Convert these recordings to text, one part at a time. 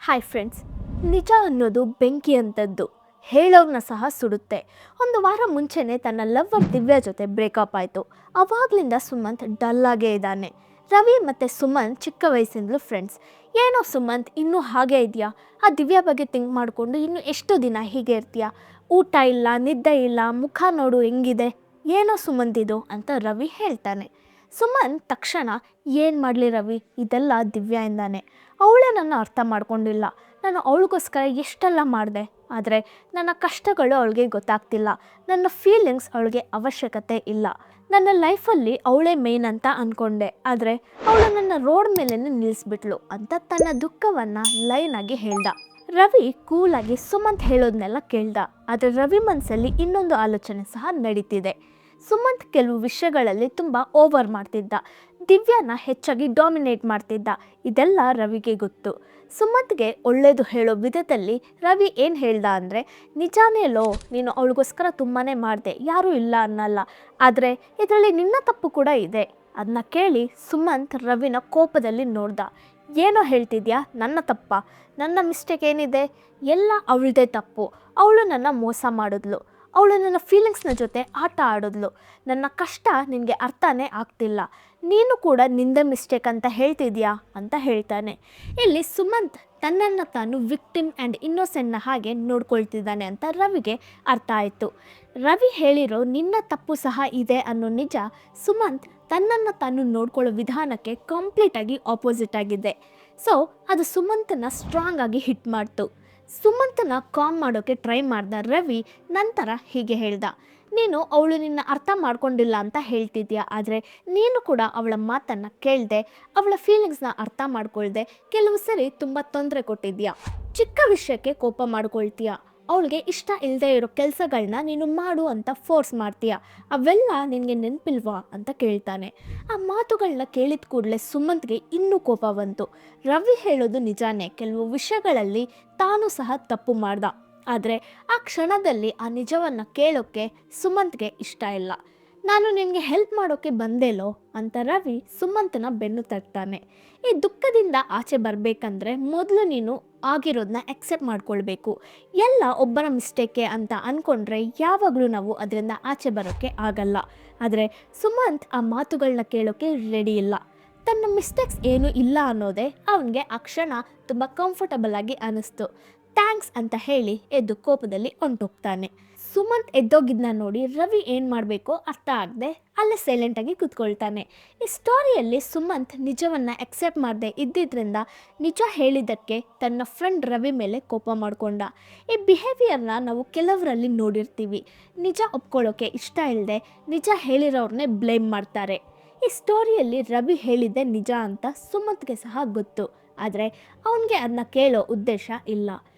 Hi friends, ನಿಜ ಅನ್ನೋದು ಬೆಂಕಿ ಅಂತದ್ದು ಹೇಳೋರ್ನ ಸಹ ಸುಡುತ್ತೆ. ಒಂದು ವಾರ ಮುಂಚೆನೇ ತನ್ನ ಲವ್ವರ್ ದಿವ್ಯಾ ಜೊತೆ ಬ್ರೇಕಪ್ ಆಯಿತು. ಅವಾಗಲಿಂದ ಸುಮಂತ್ ಡಲ್ಲಾಗೇ ಇದ್ದಾನೆ. ರವಿ ಮತ್ತು ಸುಮಂತ್ ಚಿಕ್ಕ ವಯಸ್ಸಿಂದಲೂ ಫ್ರೆಂಡ್ಸ್. ಏನೋ ಸುಮಂತ್ ಇನ್ನೂ ಹಾಗೆ ಇದೆಯಾ, ಆ ದಿವ್ಯಾ ಬಗ್ಗೆ ಥಿಂಕ್ ಮಾಡಿಕೊಂಡು ಇನ್ನೂ ಎಷ್ಟು ದಿನ ಹೀಗೆ ಇರ್ತೀಯಾ, ಊಟ ಇಲ್ಲ, ನಿದ್ದೆ ಇಲ್ಲ, ಮುಖ ನೋಡು ಹೆಂಗಿದೆ, ಏನೋ ಸುಮಂತ್ ಇದು ಅಂತ ರವಿ ಹೇಳ್ತಾನೆ. ಸುಮಂತ್ ತಕ್ಷಣ ಏನು ಮಾಡಲಿ ರವಿ, ಇದೆಲ್ಲ ದಿವ್ಯಾಯಿಂದಾನೆ. ಅವಳೇ ನನ್ನ ಅರ್ಥ ಮಾಡ್ಕೊಂಡಿಲ್ಲ. ನಾನು ಅವಳಿಗೋಸ್ಕರ ಎಷ್ಟೆಲ್ಲ ಮಾಡಿದೆ, ಆದರೆ ನನ್ನ ಕಷ್ಟಗಳು ಅವಳಿಗೆ ಗೊತ್ತಾಗ್ತಿಲ್ಲ. ನನ್ನ ಫೀಲಿಂಗ್ಸ್ ಅವಳಿಗೆ ಅವಶ್ಯಕತೆ ಇಲ್ಲ. ನನ್ನ ಲೈಫಲ್ಲಿ ಅವಳೇ ಮೇನ್ ಅಂತ ಅಂದ್ಕೊಂಡೆ, ಆದರೆ ಅವಳು ನನ್ನ ರೋಡ್ ಮೇಲೇ ನಿಲ್ಲಿಸ್ಬಿಟ್ಲು ಅಂತ ತನ್ನ ದುಃಖವನ್ನು ಲೈನಾಗಿ ಹೇಳ್ದ. ರವಿ ಕೂಲಾಗಿ ಸುಮಂತ್ ಹೇಳೋದನ್ನೆಲ್ಲ ಕೇಳ್ದ. ಆದರೆ ರವಿ ಮನಸ್ಸಲ್ಲಿ ಇನ್ನೊಂದು ಆಲೋಚನೆ ಸಹ ನಡೀತಿದೆ. ಸುಮಂತ್ ಕೆಲವು ವಿಷಯಗಳಲ್ಲಿ ತುಂಬ ಓವರ್ ಮಾಡ್ತಿದ್ದ, ದಿವ್ಯಾನ ಹೆಚ್ಚಾಗಿ ಡಾಮಿನೇಟ್ ಮಾಡ್ತಿದ್ದ. ಇದೆಲ್ಲ ರವಿಗೆ ಗೊತ್ತು. ಸುಮಂತ್ಗೆ ಒಳ್ಳೆಯದು ಹೇಳೋ ವಿಧದಲ್ಲಿ ರವಿ ಏನು ಹೇಳ್ದ ಅಂದರೆ, ನಿಜಾನೇಲೋ, ನೀನು ಅವಳಿಗೋಸ್ಕರ ತುಂಬಾ ಮಾಡಿದೆ, ಯಾರೂ ಇಲ್ಲ ಅನ್ನಲ್ಲ, ಆದರೆ ಇದರಲ್ಲಿ ನಿನ್ನ ತಪ್ಪು ಕೂಡ ಇದೆ. ಅದನ್ನ ಕೇಳಿ ಸುಮಂತ್ ರವಿನ ಕೋಪದಲ್ಲಿ ನೋಡ್ದ. ಏನೋ ಹೇಳ್ತಿದ್ಯಾ, ನನ್ನ ತಪ್ಪ, ನನ್ನ ಮಿಸ್ಟೇಕ್ ಏನಿದೆ, ಎಲ್ಲ ಅವಳದೇ ತಪ್ಪು. ಅವಳು ನನ್ನ ಮೋಸ ಮಾಡಿದ್ಲು, ಅವಳು ನನ್ನ ಫೀಲಿಂಗ್ಸ್ನ ಜೊತೆ ಆಟ ಆಡಿದ್ಲು, ನನ್ನ ಕಷ್ಟ ನಿನಗೆ ಅರ್ಥನೇ ಆಗ್ತಿಲ್ಲ, ನೀನು ಕೂಡ ನಿಂದ ಮಿಸ್ಟೇಕ್ ಅಂತ ಹೇಳ್ತಿದ್ಯಾ ಅಂತ ಹೇಳ್ತಾನೆ. ಇಲ್ಲಿ ಸುಮಂತ್ ತನ್ನನ್ನು ತಾನು ವಿಕ್ಟಿಮ್ ಆ್ಯಂಡ್ ಇನ್ನೋಸೆಂಟ್ನ ಹಾಗೆ ನೋಡ್ಕೊಳ್ತಿದ್ದಾನೆ ಅಂತ ರವಿಗೆ ಅರ್ಥ ಆಯಿತು. ರವಿ ಹೇಳಿರೋ ನಿನ್ನ ತಪ್ಪು ಸಹ ಇದೆ ಅನ್ನೋ ನಿಜ ಸುಮಂತ್ ತನ್ನನ್ನು ತಾನು ನೋಡ್ಕೊಳ್ಳೋ ವಿಧಾನಕ್ಕೆ ಕಂಪ್ಲೀಟಾಗಿ ಆಪೋಸಿಟ್ ಆಗಿದೆ. ಸೊ ಅದು ಸುಮಂತನ ಸ್ಟ್ರಾಂಗ್ ಆಗಿ ಹಿಟ್ ಮಾಡ್ತು. ಸುಮಂತನ ಕಾಮ್ ಮಾಡೋಕ್ಕೆ ಟ್ರೈ ಮಾಡ್ದ ರವಿ ನಂತರ ಹೀಗೆ ಹೇಳ್ದ, ನೀನು ಅವಳು ನಿನ್ನ ಅರ್ಥ ಮಾಡ್ಕೊಂಡಿಲ್ಲ ಅಂತ ಹೇಳ್ತಿದ್ಯಾ, ಆದರೆ ನೀನು ಕೂಡ ಅವಳ ಮಾತನ್ನು ಕೇಳದೆ, ಅವಳ ಫೀಲಿಂಗ್ಸ್ನ ಅರ್ಥ ಮಾಡ್ಕೊಳ್ದೆ ಕೆಲವು ಸರಿ ತುಂಬ ತೊಂದರೆ ಕೊಟ್ಟಿದ್ಯಾ. ಚಿಕ್ಕ ವಿಷಯಕ್ಕೆ ಕೋಪ ಮಾಡ್ಕೊಳ್ತೀಯ, ಅವಳಿಗೆ ಇಷ್ಟ ಇಲ್ಲದೆ ಇರೋ ಕೆಲಸಗಳನ್ನ ನೀನು ಮಾಡು ಅಂತ ಫೋರ್ಸ್ ಮಾಡ್ತೀಯ, ಅವೆಲ್ಲ ನಿನಗೆ ನೆನಪಿಲ್ವಾ ಅಂತ ಕೇಳ್ತಾನೆ. ಆ ಮಾತುಗಳನ್ನ ಕೇಳಿದ ಕೂಡಲೇ ಸುಮಂತ್ಗೆ ಇನ್ನೂ ಕೋಪ ಬಂತು. ರವಿ ಹೇಳೋದು ನಿಜಾನೇ, ಕೆಲವು ವಿಷಯಗಳಲ್ಲಿ ತಾನು ಸಹ ತಪ್ಪು ಮಾಡ್ದ, ಆದರೆ ಆ ಕ್ಷಣದಲ್ಲಿ ಆ ನಿಜವನ್ನು ಕೇಳೋಕ್ಕೆ ಸುಮಂತ್ಗೆ ಇಷ್ಟ ಇಲ್ಲ. ನಾನು ನಿನಗೆ ಹೆಲ್ಪ್ ಮಾಡೋಕ್ಕೆ ಬಂದೇಲೋ ಅಂತ ರವಿ ಸುಮಂತನ ಬೆನ್ನು ತಟ್ತಾನೆ. ಈ ದುಃಖದಿಂದ ಆಚೆ ಬರಬೇಕಂದ್ರೆ ಮೊದಲು ನೀನು ಆಗಿರೋದನ್ನ ಎಕ್ಸೆಪ್ಟ್ ಮಾಡ್ಕೊಳ್ಬೇಕು. ಎಲ್ಲ ಒಬ್ಬರ ಮಿಸ್ಟೇಕೆ ಅಂತ ಅಂದ್ಕೊಂಡ್ರೆ ಯಾವಾಗಲೂ ನಾವು ಅದರಿಂದ ಆಚೆ ಬರೋಕ್ಕೆ ಆಗಲ್ಲ. ಆದರೆ ಸುಮಂತ್ ಆ ಮಾತುಗಳನ್ನ ಕೇಳೋಕ್ಕೆ ರೆಡಿ ಇಲ್ಲ. ತನ್ನ ಮಿಸ್ಟೇಕ್ಸ್ ಏನೂ ಇಲ್ಲ ಅನ್ನೋದೇ ಅವನಿಗೆ ಆ ಕ್ಷಣ ತುಂಬ ಕಂಫರ್ಟಬಲ್ ಆಗಿ ಅನ್ನಿಸ್ತು. ಥ್ಯಾಂಕ್ಸ್ ಅಂತ ಹೇಳಿ ಎದ್ದು ಕೋಪದಲ್ಲಿ ಹೊಂಟೋಗ್ತಾನೆ. ಸುಮಂತ್ ಎದ್ದೋಗಿದ್ದನ್ನ ನೋಡಿ ರವಿ ಏನು ಮಾಡಬೇಕೋ ಅರ್ಥ ಆಗದೆ ಅಲ್ಲೇ ಸೈಲೆಂಟಾಗಿ ಕೂತ್ಕೊಳ್ತಾನೆ. ಈ ಸ್ಟೋರಿಯಲ್ಲಿ ಸುಮಂತ್ ನಿಜವನ್ನು ಎಕ್ಸೆಪ್ಟ್ ಮಾಡದೆ ಇದ್ದಿದ್ದರಿಂದ ನಿಜ ಹೇಳಿದ್ದಕ್ಕೆ ತನ್ನ ಫ್ರೆಂಡ್ ರವಿ ಮೇಲೆ ಕೋಪ ಮಾಡಿಕೊಂಡ. ಈ ಬಿಹೇವಿಯರ್ನ ನಾವು ಕೆಲವರಲ್ಲಿ ನೋಡಿರ್ತೀವಿ. ನಿಜ ಒಪ್ಕೊಳ್ಳೋಕ್ಕೆ ಇಷ್ಟ ಇಲ್ಲದೆ ನಿಜ ಹೇಳಿರೋರನ್ನೇ ಬ್ಲೇಮ್ ಮಾಡ್ತಾರೆ. ಈ ಸ್ಟೋರಿಯಲ್ಲಿ ರವಿ ಹೇಳಿದ್ದೆ ನಿಜ ಅಂತ ಸುಮಂತ್ಗೆ ಸಹ ಗೊತ್ತು, ಆದರೆ ಅವನಿಗೆ ಅದನ್ನ ಕೇಳೋ ಉದ್ದೇಶ ಇಲ್ಲ.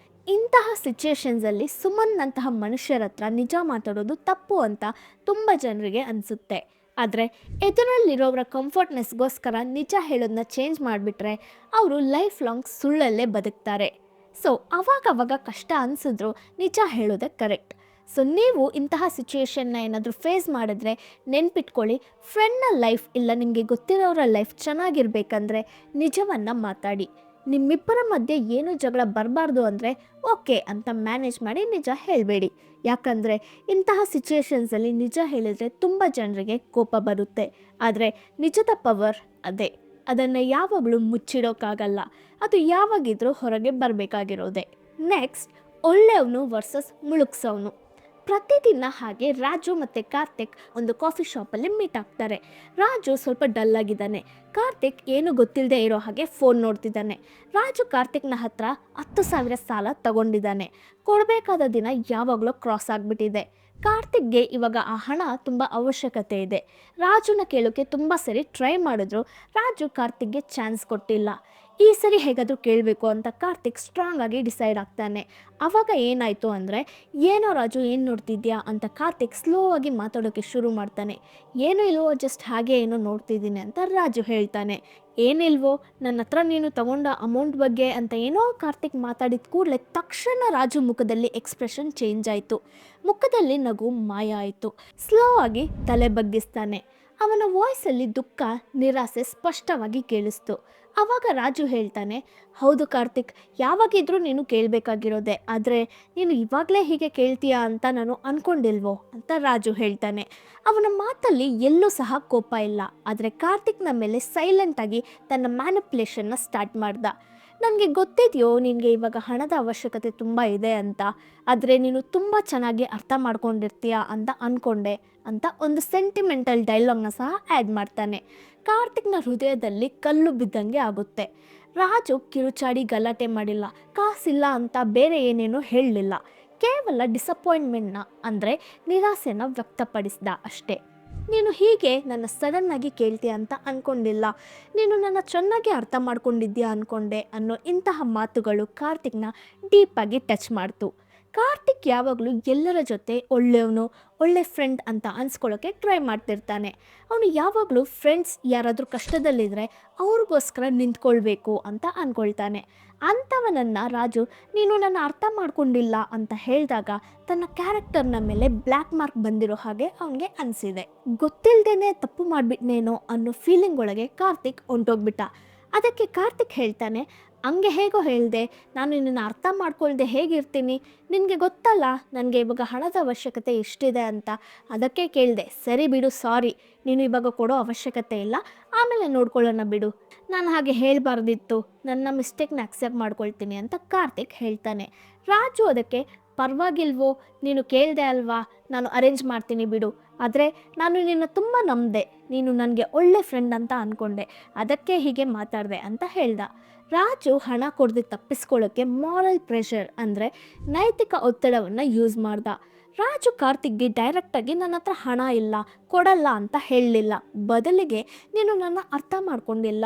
ಇಂತಹ ಸಿಚುಯೇಷನ್ಸಲ್ಲಿ ಸುಮನ್ನಂತಹ ಮನುಷ್ಯರ ಹತ್ರ ನಿಜ ಮಾತಾಡೋದು ತಪ್ಪು ಅಂತ ತುಂಬ ಜನರಿಗೆ ಅನಿಸುತ್ತೆ. ಆದರೆ ಎದುರಲ್ಲಿರೋರ ಕಂಫರ್ಟ್ನೆಸ್ಗೋಸ್ಕರ ನಿಜ ಹೇಳೋದನ್ನ ಚೇಂಜ್ ಮಾಡಿಬಿಟ್ರೆ ಅವರು ಲೈಫ್ ಲಾಂಗ್ ಸುಳ್ಳಲ್ಲೇ ಬದುಕ್ತಾರೆ. ಸೊ ಅವಾಗವಾಗ ಕಷ್ಟ ಅನಿಸಿದ್ರು ನಿಜ ಹೇಳೋದೇ ಕರೆಕ್ಟ್. ಸೊ ನೀವು ಇಂತಹ ಸಿಚುಯೇಷನ್ನ ಏನಾದರೂ ಫೇಸ್ ಮಾಡಿದ್ರೆ ನೆನ್ಪಿಟ್ಕೊಳ್ಳಿ, ಫ್ರೆಂಡ್ನ ಲೈಫ್ ಇಲ್ಲ ನಿಮಗೆ ಗೊತ್ತಿರೋರ ಲೈಫ್ ಚೆನ್ನಾಗಿರ್ಬೇಕಂದ್ರೆ ನಿಜವನ್ನು ಮಾತಾಡಿ. ನಿಮ್ಮಿಬ್ಬರ ಮಧ್ಯೆ ಏನೂ ಜಗಳ ಬರಬಾರ್ದು ಅಂದರೆ ಓಕೆ ಅಂತ ಮ್ಯಾನೇಜ್ ಮಾಡಿ ನಿಜ ಹೇಳಬೇಡಿ. ಯಾಕಂದರೆ ಇಂತಹ ಸಿಚುಯೇಷನ್ಸಲ್ಲಿ ನಿಜ ಹೇಳಿದರೆ ತುಂಬ ಜನರಿಗೆ ಕೋಪ ಬರುತ್ತೆ. ಆದರೆ ನಿಜದ ಪವರ್ ಅದೇ, ಅದನ್ನು ಯಾವಾಗಲೂ ಮುಚ್ಚಿಡೋಕ್ಕಾಗಲ್ಲ, ಅದು ಯಾವಾಗಿದ್ರೂ ಹೊರಗೆ ಬರಬೇಕಾಗಿರೋದೆ. ನೆಕ್ಸ್ಟ್, ಒಳ್ಳೆಯವನು ವರ್ಸಸ್ ಮುಳುಗ್ಸೋನು. ಪ್ರತಿದಿನ ಹಾಗೆ ರಾಜು ಮತ್ತು ಕಾರ್ತಿಕ್ ಒಂದು ಕಾಫಿ ಶಾಪಲ್ಲಿ ಮೀಟ್ ಆಗ್ತಾರೆ. ರಾಜು ಸ್ವಲ್ಪ ಡಲ್ ಆಗಿದ್ದಾನೆ. ಕಾರ್ತಿಕ್ ಏನು ಗೊತ್ತಿಲ್ಲದೆ ಇರೋ ಹಾಗೆ ಫೋನ್ ನೋಡ್ತಿದ್ದಾನೆ. ರಾಜು ಕಾರ್ತಿಕ್ನ ಹತ್ರ 10,000 ಸಾಲ ತಗೊಂಡಿದ್ದಾನೆ. ಕೊಡಬೇಕಾದ ದಿನ ಯಾವಾಗಲೂ ಕ್ರಾಸ್ ಆಗಿಬಿಟ್ಟಿದೆ. ಕಾರ್ತಿಕ್ಗೆ ಇವಾಗ ಆ ಹಣ ತುಂಬ ಅವಶ್ಯಕತೆ ಇದೆ. ರಾಜುನ ಕೇಳೋಕ್ಕೆ ತುಂಬ ಸರಿ ಟ್ರೈ ಮಾಡಿದ್ರು, ರಾಜು ಕಾರ್ತಿಕ್ಗೆ ಚಾನ್ಸ್ ಕೊಟ್ಟಿಲ್ಲ. ಈ ಸರಿ ಹೇಗಾದರೂ ಕೇಳಬೇಕು ಅಂತ ಕಾರ್ತಿಕ್ ಸ್ಟ್ರಾಂಗ್ ಆಗಿ ಡಿಸೈಡ್ ಆಗ್ತಾನೆ. ಆವಾಗ ಏನಾಯಿತು ಅಂದರೆ, ಏನೋ ರಾಜು ಏನು ನೋಡ್ತಿದ್ಯಾ ಅಂತ ಕಾರ್ತಿಕ್ ಸ್ಲೋ ಆಗಿ ಮಾತಾಡೋಕ್ಕೆ ಶುರು ಮಾಡ್ತಾನೆ. ಏನೂ ಇಲ್ವೋ, ಜಸ್ಟ್ ಹಾಗೆ ಏನೋ ನೋಡ್ತಿದ್ದೀನಿ ಅಂತ ರಾಜು ಹೇಳ್ತಾನೆ. ಏನಿಲ್ವೋ, ನನ್ನ ಹತ್ರ ನೀನು ತಗೊಂಡ ಅಮೌಂಟ್ ಬಗ್ಗೆ ಅಂತ ಏನೋ ಕಾರ್ತಿಕ್ ಮಾತಾಡಿದ ಕೂಡಲೇ ತಕ್ಷಣ ರಾಜು ಮುಖದಲ್ಲಿ ಎಕ್ಸ್ಪ್ರೆಷನ್ ಚೇಂಜ್ ಆಯಿತು. ಮುಖದಲ್ಲಿ ನಗು ಮಾಯ ಆಯಿತು. ಸ್ಲೋ ಆಗಿ ತಲೆ ಬಗ್ಗಿಸ್ತಾನೆ. ಅವನ ವಾಯ್ಸಲ್ಲಿ ದುಃಖ, ನಿರಾಸೆ ಸ್ಪಷ್ಟವಾಗಿ ಕೇಳಿಸ್ತು. ಆವಾಗ ರಾಜು ಹೇಳ್ತಾನೆ, ಹೌದು ಕಾರ್ತಿಕ್, ಯಾವಾಗಿದ್ರೂ ನೀನು ಕೇಳಬೇಕಾಗಿರೋದೆ, ಆದರೆ ನೀನು ಇವಾಗಲೇ ಹೀಗೆ ಕೇಳ್ತೀಯಾ ಅಂತ ನಾನು ಅಂದ್ಕೊಂಡಿಲ್ವೋ ಅಂತ ರಾಜು ಹೇಳ್ತಾನೆ. ಅವನ ಮಾತಲ್ಲಿ ಎಲ್ಲೂ ಸಹ ಕೋಪ ಇಲ್ಲ, ಆದರೆ ಕಾರ್ತಿಕ್ನ ಮೇಲೆ ಸೈಲೆಂಟಾಗಿ ತನ್ನ ಮ್ಯಾನಿಪ್ಯುಲೇಷನ್ನ ಸ್ಟಾರ್ಟ್ ಮಾಡ್ದ. ನನಗೆ ಗೊತ್ತಿದೆಯೋ ನಿನಗೆ ಇವಾಗ ಹಣದ ಅವಶ್ಯಕತೆ ತುಂಬ ಇದೆ ಅಂತ, ಆದರೆ ನೀನು ತುಂಬ ಚೆನ್ನಾಗಿ ಅರ್ಥ ಮಾಡ್ಕೊಂಡಿರ್ತೀಯ ಅಂತ ಅಂದ್ಕೊಂಡೆ ಅಂತ ಒಂದು ಸೆಂಟಿಮೆಂಟಲ್ ಡೈಲಾಗ್ನ ಸಹ ಆ್ಯಡ್ ಮಾಡ್ತಾನೆ. ಕಾರ್ತಿಕ್ನ ಹೃದಯದಲ್ಲಿ ಕಲ್ಲು ಬಿದ್ದಂಗೆ ಆಗುತ್ತೆ. ರಾಜು ಕಿರುಚಾಡಿ ಗಲಾಟೆ ಮಾಡಿಲ್ಲ, ಕಾಸಿಲ್ಲ ಅಂತ ಬೇರೆ ಏನೇನೋ ಹೇಳಲಿಲ್ಲ, ಕೇವಲ ಡಿಸಪಾಯಿಂಟ್ಮೆಂಟ್ನ ಅಂದರೆ ನಿರಾಸೆನ ವ್ಯಕ್ತಪಡಿಸ್ದ ಅಷ್ಟೇ. ನೀನು ಹೀಗೆ ನನ್ನ ಸಡನ್ನಾಗಿ ಕೇಳ್ತೀಯ ಅಂತ ಅಂದ್ಕೊಂಡಿಲ್ಲ, ನೀನು ನನ್ನ ಚೆನ್ನಾಗಿ ಅರ್ಥ ಮಾಡ್ಕೊಂಡಿದ್ದೀಯಾ ಅಂದ್ಕೊಂಡೆ ಅನ್ನೋ ಇಂತಹ ಮಾತುಗಳು ಕಾರ್ತಿಕ್ನ ಡೀಪಾಗಿ ಟಚ್ ಮಾಡ್ತು. ಕಾರ್ತಿಕ್ ಯಾವಾಗಲೂ ಎಲ್ಲರ ಜೊತೆ ಒಳ್ಳೆಯವನು, ಒಳ್ಳೆ ಫ್ರೆಂಡ್ ಅಂತ ಅನ್ಸ್ಕೊಳ್ಳೋಕ್ಕೆ ಟ್ರೈ ಮಾಡ್ತಿರ್ತಾನೆ. ಅವನು ಯಾವಾಗಲೂ ಫ್ರೆಂಡ್ಸ್ ಯಾರಾದರೂ ಕಷ್ಟದಲ್ಲಿದ್ದರೆ ಅವ್ರಿಗೋಸ್ಕರ ನಿಂತ್ಕೊಳ್ಬೇಕು ಅಂತ ಅಂದ್ಕೊಳ್ತಾನೆ. ಅಂಥವನನ್ನು ರಾಜು ನೀನು ನನ್ನ ಅರ್ಥ ಮಾಡ್ಕೊಂಡಿಲ್ಲ ಅಂತ ಹೇಳಿದಾಗ ತನ್ನ ಕ್ಯಾರೆಕ್ಟರ್ನ ಮೇಲೆ ಬ್ಲ್ಯಾಕ್ ಮಾರ್ಕ್ ಬಂದಿರೋ ಹಾಗೆ ಅವನಿಗೆ ಅನಿಸಿದೆ. ಗೊತ್ತಿಲ್ಲದೇನೆ ತಪ್ಪು ಮಾಡಿಬಿಟ್ನೇನೋ ಅನ್ನೋ ಫೀಲಿಂಗ್ ಒಳಗೆ ಕಾರ್ತಿಕ್ ಹೊಂಟೋಗ್ಬಿಟ್ಟ. ಅದಕ್ಕೆ ಕಾರ್ತಿಕ್ ಹೇಳ್ತಾನೆ, ಹಂಗೆ ಹೇಗೋ ಹೇಳಿದೆ, ನಾನು ನಿನ್ನನ್ನು ಅರ್ಥ ಮಾಡ್ಕೊಳ್ದೆ ಹೇಗಿರ್ತೀನಿ, ನಿನಗೆ ಗೊತ್ತಲ್ಲ ನನಗೆ ಇವಾಗ ಹಣದ ಅವಶ್ಯಕತೆ ಎಷ್ಟಿದೆ ಅಂತ, ಅದಕ್ಕೆ ಕೇಳಿದೆ. ಸರಿ ಬಿಡು, ಸಾರಿ, ನೀನು ಇವಾಗ ಕೊಡೋ ಅವಶ್ಯಕತೆ ಇಲ್ಲ, ಆಮೇಲೆ ನೋಡ್ಕೊಳ್ಳೋಣ ಬಿಡು, ನಾನು ಹಾಗೆ ಹೇಳಬಾರ್ದಿತ್ತು, ನನ್ನ ಮಿಸ್ಟೇಕ್ನ ಅಕ್ಸೆಪ್ಟ್ ಮಾಡ್ಕೊಳ್ತೀನಿ ಅಂತ ಕಾರ್ತಿಕ್ ಹೇಳ್ತಾನೆ. ರಾಜು ಅದಕ್ಕೆ ಪರವಾಗಿಲ್ವೋ, ನೀನು ಕೇಳಿದೆ ಅಲ್ವಾ, ನಾನು ಅರೇಂಜ್ ಮಾಡ್ತೀನಿ ಬಿಡು, ಆದರೆ ನಾನು ನಿನ್ನ ತುಂಬ ನಂಬಿದೆ, ನೀನು ನನಗೆ ಒಳ್ಳೆ ಫ್ರೆಂಡ್ ಅಂತ ಅಂದ್ಕೊಂಡೆ, ಅದಕ್ಕೆ ಹೀಗೆ ಮಾತಾಡಿದೆ ಅಂತ ಹೇಳ್ದ. ರಾಜು ಹಣ ಕೊಡದೆ ತಪ್ಪಿಸ್ಕೊಳ್ಳೋಕ್ಕೆ ಮಾರಲ್ ಪ್ರೆಷರ್ ಅಂದರೆ ನೈತಿಕ ಒತ್ತಡವನ್ನು ಯೂಸ್ ಮಾಡ್ದ. ರಾಜು ಕಾರ್ತಿಕ್ಗೆ ಡೈರೆಕ್ಟಾಗಿ ನನ್ನ ಹತ್ರ ಹಣ ಇಲ್ಲ, ಕೊಡಲ್ಲ ಅಂತ ಹೇಳಲಿಲ್ಲ, ಬದಲಿಗೆ ನೀನು ನನ್ನ ಅರ್ಥ ಮಾಡ್ಕೊಂಡಿಲ್ಲ,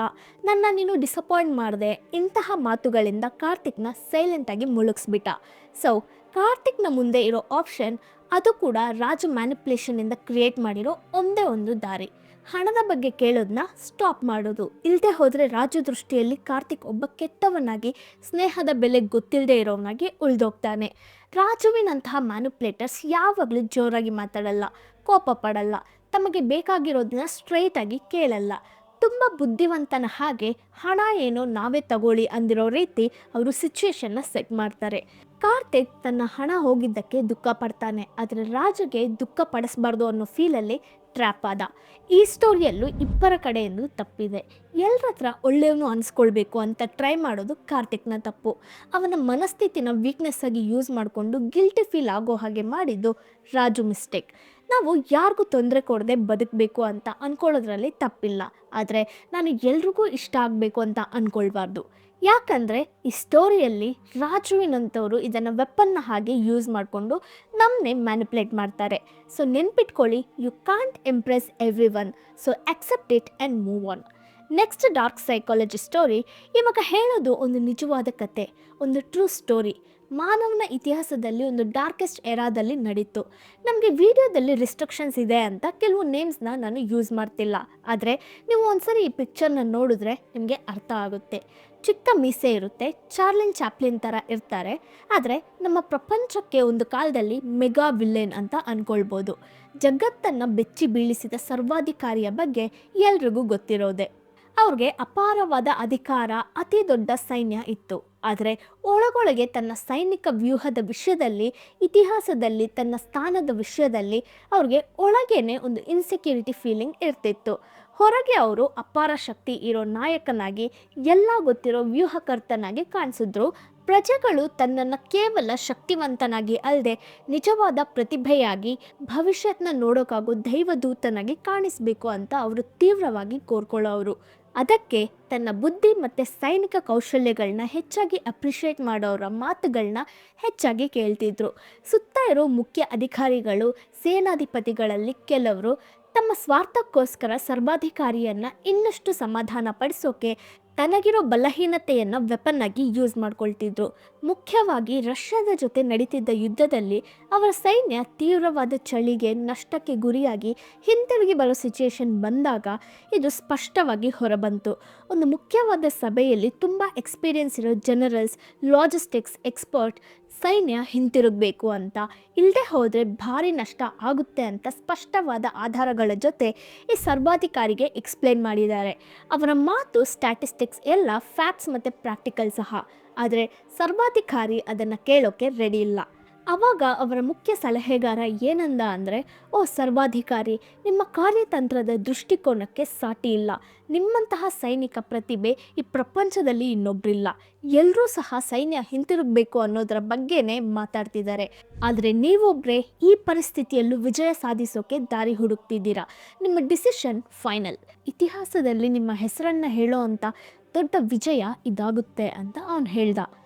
ನನ್ನ ನೀನು ಡಿಸಪಾಯಿಂಟ್ ಮಾಡಿದೆ, ಇಂತಹ ಮಾತುಗಳಿಂದ ಕಾರ್ತಿಕ್ನ ಸೈಲೆಂಟಾಗಿ ಮುಳುಗಿಸ್ಬಿಟ್ಟ. ಸೊ ಕಾರ್ತಿಕ್ನ ಮುಂದೆ ಇರೋ ಆಪ್ಷನ್, ಅದು ಕೂಡ ರಾಜು ಮ್ಯಾನಿಪ್ಯುಲೇಷನಿಂದ ಕ್ರಿಯೇಟ್ ಮಾಡಿರೋ ಒಂದೇ ಒಂದು ದಾರಿ, ಹಣದ ಬಗ್ಗೆ ಕೇಳೋದನ್ನ ಸ್ಟಾಪ್ ಮಾಡೋದು. ಇಲ್ಲದೆ ಹೋದರೆ ರಾಜು ದೃಷ್ಟಿಯಲ್ಲಿ ಕಾರ್ತಿಕ್ ಒಬ್ಬ ಕೆಟ್ಟವನಾಗಿ, ಸ್ನೇಹದ ಬೆಲೆ ಗೊತ್ತಿಲ್ಲದೆ ಇರೋವನಾಗಿ ಉಳಿದೋಗ್ತಾನೆ. ರಾಜುವಿನಂತಹ ಮ್ಯಾನಿಪ್ಯುಲೇಟರ್ಸ್ ಯಾವಾಗಲೂ ಜೋರಾಗಿ ಮಾತಾಡಲ್ಲ, ಕೋಪ ಪಡಲ್ಲ, ತಮಗೆ ಬೇಕಾಗಿರೋದನ್ನ ಸ್ಟ್ರೈಟಾಗಿ ಕೇಳಲ್ಲ. ತುಂಬ ಬುದ್ಧಿವಂತನ ಹಾಗೆ ಹಣ ಏನೋ ನಾವೇ ತಗೊಳ್ಳಿ ಅಂದಿರೋ ರೀತಿ ಅವರು ಸಿಚುವೇಶನ್ನ ಸೆಟ್ ಮಾಡ್ತಾರೆ. ಕಾರ್ತಿಕ್ ತನ್ನ ಹಣ ಹೋಗಿದ್ದಕ್ಕೆ ದುಃಖ ಪಡ್ತಾನೆ, ಆದರೆ ರಾಜುಗೆ ದುಃಖ ಪಡಿಸ್ಬಾರ್ದು ಅನ್ನೋ ಫೀಲಲ್ಲಿ ಟ್ರ್ಯಾಪ್ ಆದ. ಈ ಸ್ಟೋರಿಯಲ್ಲೂ ಇಬ್ಬರ ಕಡೆಯಿಂದ ತಪ್ಪಿದೆ. ಎಲ್ಲರ ಹತ್ರ ಒಳ್ಳೆಯವನು ಅನಿಸ್ಕೊಳ್ಬೇಕು ಅಂತ ಟ್ರೈ ಮಾಡೋದು ಕಾರ್ತಿಕ್ನ ತಪ್ಪು. ಅವನ ಮನಸ್ಥಿತಿನ ವೀಕ್ನೆಸ್ ಆಗಿ ಯೂಸ್ ಮಾಡಿಕೊಂಡು ಗಿಲ್ಟಿ ಫೀಲ್ ಆಗೋ ಹಾಗೆ ಮಾಡಿದ್ದು ರಾಜು ಮಿಸ್ಟೇಕ್. ನಾವು ಯಾರಿಗೂ ತೊಂದರೆ ಕೊಡದೆ ಬದುಕಬೇಕು ಅಂತ ಅಂದ್ಕೊಳ್ಳೋದ್ರಲ್ಲಿ ತಪ್ಪಿಲ್ಲ, ಆದರೆ ನಾನು ಎಲ್ರಿಗೂ ಇಷ್ಟ ಆಗಬೇಕು ಅಂತ ಅಂದ್ಕೊಳ್ಬಾರ್ದು. ಯಾಕಂದರೆ ಈ ಸ್ಟೋರಿಯಲ್ಲಿ ರಾಜುವಿನಂಥವ್ರು ಇದನ್ನು ವೆಪನ್ನ ಹಾಗೆ ಯೂಸ್ ಮಾಡಿಕೊಂಡು ನಮ್ಮನ್ನೇ ಮ್ಯಾನಿಪ್ಯುಲೇಟ್ ಮಾಡ್ತಾರೆ. ಸೊ ನೆನ್ಪಿಟ್ಕೊಳ್ಳಿ, you can't impress every one, so accept it and move on. Next dark psychology story ಇವಾಗ ಹೇಳೋದು ಒಂದು ನಿಜವಾದ ಕತೆ, ಒಂದು ಟ್ರೂ ಸ್ಟೋರಿ. ಮಾನವನ ಇತಿಹಾಸದಲ್ಲಿ ಒಂದು ಡಾರ್ಕೆಸ್ಟ್ ಎರಾದಲ್ಲಿ ನಡೀತು. ನಮಗೆ ವಿಡಿಯೋದಲ್ಲಿ ರಿಸ್ಟ್ರಿಕ್ಷನ್ಸ್ ಇದೆ ಅಂತ ಕೆಲವು ನೇಮ್ಸ್ನ ನಾನು ಯೂಸ್ ಮಾಡ್ತಿಲ್ಲ, ಆದರೆ ನೀವು ಒಂದ್ಸರಿ ಈ ಪಿಕ್ಚರ್ನ ನೋಡಿದ್ರೆ ನಿಮಗೆ ಅರ್ಥ ಆಗುತ್ತೆ. ಚಿಕ್ಕ ಮೀಸೆ ಇರುತ್ತೆ, ಚಾರ್ಲಿನ್ ಚಾಪ್ಲಿನ್ ಥರ ಇರ್ತಾರೆ, ಆದರೆ ನಮ್ಮ ಪ್ರಪಂಚಕ್ಕೆ ಒಂದು ಕಾಲದಲ್ಲಿ ಮೆಗಾ ವಿಲೇನ್ ಅಂತ ಅಂದ್ಕೊಳ್ಬೋದು. ಜಗತ್ತನ್ನು ಬೆಚ್ಚಿ ಬೀಳಿಸಿದ ಸರ್ವಾಧಿಕಾರಿಯ ಬಗ್ಗೆ ಎಲ್ರಿಗೂ ಗೊತ್ತಿರೋದೆ. ಅವ್ರಿಗೆ ಅಪಾರವಾದ ಅಧಿಕಾರ, ಅತಿ ದೊಡ್ಡ ಸೈನ್ಯ ಇತ್ತು, ಆದರೆ ಒಳಗೊಳಗೆ ತನ್ನ ಸೈನಿಕ ವ್ಯೂಹದ ವಿಷಯದಲ್ಲಿ, ಇತಿಹಾಸದಲ್ಲಿ ತನ್ನ ಸ್ಥಾನದ ವಿಷಯದಲ್ಲಿ ಅವ್ರಿಗೆ ಒಳಗೇನೆ ಒಂದು ಇನ್ಸೆಕ್ಯೂರಿಟಿ ಫೀಲಿಂಗ್ ಇರ್ತಿತ್ತು. ಹೊರಗೆ ಅವರು ಅಪಾರ ಶಕ್ತಿ ಇರೋ ನಾಯಕನಾಗಿ, ಎಲ್ಲ ಗೊತ್ತಿರೋ ವ್ಯೂಹಕರ್ತನಾಗಿ ಕಾಣಿಸಿದ್ರು. ಪ್ರಜೆಗಳು ತನ್ನನ್ನು ಕೇವಲ ಶಕ್ತಿವಂತನಾಗಿ ಅಲ್ಲದೆ ನಿಜವಾದ ಪ್ರತಿಭೆಯಾಗಿ, ಭವಿಷ್ಯತ್ನ ನೋಡೋಕ್ಕಾಗೋ ದೈವದೂತನಾಗಿ ಕಾಣಿಸಬೇಕು ಅಂತ ಅವರು ತೀವ್ರವಾಗಿ ಕೋರ್ಕೊಳ್ಳೋರು. ಅದಕ್ಕೆ ತನ್ನ ಬುದ್ಧಿ ಮತ್ತು ಸೈನಿಕ ಕೌಶಲ್ಯಗಳನ್ನ ಹೆಚ್ಚಾಗಿ ಅಪ್ರಿಷಿಯೇಟ್ ಮಾಡೋರ ಮಾತುಗಳನ್ನ ಹೆಚ್ಚಾಗಿ ಕೇಳ್ತಿದ್ರು. ಸುತ್ತ ಇರೋ ಮುಖ್ಯ ಅಧಿಕಾರಿಗಳು, ಸೇನಾಧಿಪತಿಗಳಲ್ಲಿ ಕೆಲವರು ತಮ್ಮ ಸ್ವಾರ್ಥಕ್ಕೋಸ್ಕರ ಸರ್ವಾಧಿಕಾರಿಯನ್ನು ಇನ್ನಷ್ಟು ಸಮಾಧಾನ ಪಡಿಸೋಕೆ ತನಗಿರೋ ಬಲಹೀನತೆಯನ್ನು ವೆಪನ್ನಾಗಿ ಯೂಸ್ ಮಾಡ್ಕೊಳ್ತಿದ್ರು. ಮುಖ್ಯವಾಗಿ ರಷ್ಯಾದ ಜೊತೆ ನಡೀತಿದ್ದ ಯುದ್ಧದಲ್ಲಿ ಅವರ ಸೈನ್ಯ ತೀವ್ರವಾದ ಚಳಿಗೆ, ನಷ್ಟಕ್ಕೆ ಗುರಿಯಾಗಿ ಹಿಂತಿರುಗಿ ಬರೋ ಸಿಚುಯೇಷನ್ ಬಂದಾಗ ಇದು ಸ್ಪಷ್ಟವಾಗಿ ಹೊರಬಂತು. ಒಂದು ಮುಖ್ಯವಾದ ಸಭೆಯಲ್ಲಿ ತುಂಬ ಎಕ್ಸ್ಪೀರಿಯನ್ಸ್ ಇರೋ ಜನರಲ್ಸ್, ಲಾಜಿಸ್ಟಿಕ್ಸ್ ಎಕ್ಸ್ಪರ್ಟ್ ಸೈನ್ಯ ಹಿಂತಿರುಗಬೇಕು ಅಂತ, ಇಲ್ಲದೆ ಹೋದರೆ ಭಾರಿ ನಷ್ಟ ಆಗುತ್ತೆ ಅಂತ ಸ್ಪಷ್ಟವಾದ ಆಧಾರಗಳ ಜೊತೆ ಈ ಸರ್ವಾಧಿಕಾರಿಗೆ ಎಕ್ಸ್ಪ್ಲೇನ್ ಮಾಡಿದ್ದಾರೆ. ಅವರ ಮಾತು ಸ್ಟ್ಯಾಟಿಸ್ಟಿಕ್ಸ್ ಎಲ್ಲ ಫ್ಯಾಕ್ಟ್ಸ್ ಮತ್ತು ಪ್ರಾಕ್ಟಿಕಲ್ ಸಹ. ಆದರೆ ಸರ್ವಾಧಿಕಾರಿ ಅದನ್ನು ಕೇಳೋಕ್ಕೆ ರೆಡಿ ಇಲ್ಲ. ಆವಾಗ ಅವರ ಮುಖ್ಯ ಸಲಹೆಗಾರ ಏನಂದ ಅಂದರೆ, ಓ ಸರ್ವಾಧಿಕಾರಿ, ನಿಮ್ಮ ಕಾರ್ಯತಂತ್ರದ ದೃಷ್ಟಿಕೋನಕ್ಕೆ ಸಾಟಿ ಇಲ್ಲ. ನಿಮ್ಮಂತಹ ಸೈನಿಕ ಪ್ರತಿಭೆ ಈ ಪ್ರಪಂಚದಲ್ಲಿ ಇನ್ನೊಬ್ಬರಿಲ್ಲ. ಎಲ್ಲರೂ ಸಹ ಸೈನ್ಯ ಹಿಂತಿರುಗಬೇಕು ಅನ್ನೋದರ ಬಗ್ಗೆನೇ ಮಾತಾಡ್ತಿದ್ದಾರೆ. ಆದರೆ ನೀವೊಬ್ಬರೇ ಈ ಪರಿಸ್ಥಿತಿಯಲ್ಲೂ ವಿಜಯ ಸಾಧಿಸೋಕೆ ದಾರಿ ಹುಡುಕ್ತಿದ್ದೀರಾ. ನಿಮ್ಮ ಡಿಸಿಷನ್ ಫೈನಲ್. ಇತಿಹಾಸದಲ್ಲಿ ನಿಮ್ಮ ಹೆಸರನ್ನು ಹೇಳೋ ಅಂಥ ದೊಡ್ಡ ವಿಜಯ ಇದಾಗುತ್ತೆ ಅಂತ ಅವನು ಹೇಳ್ದ.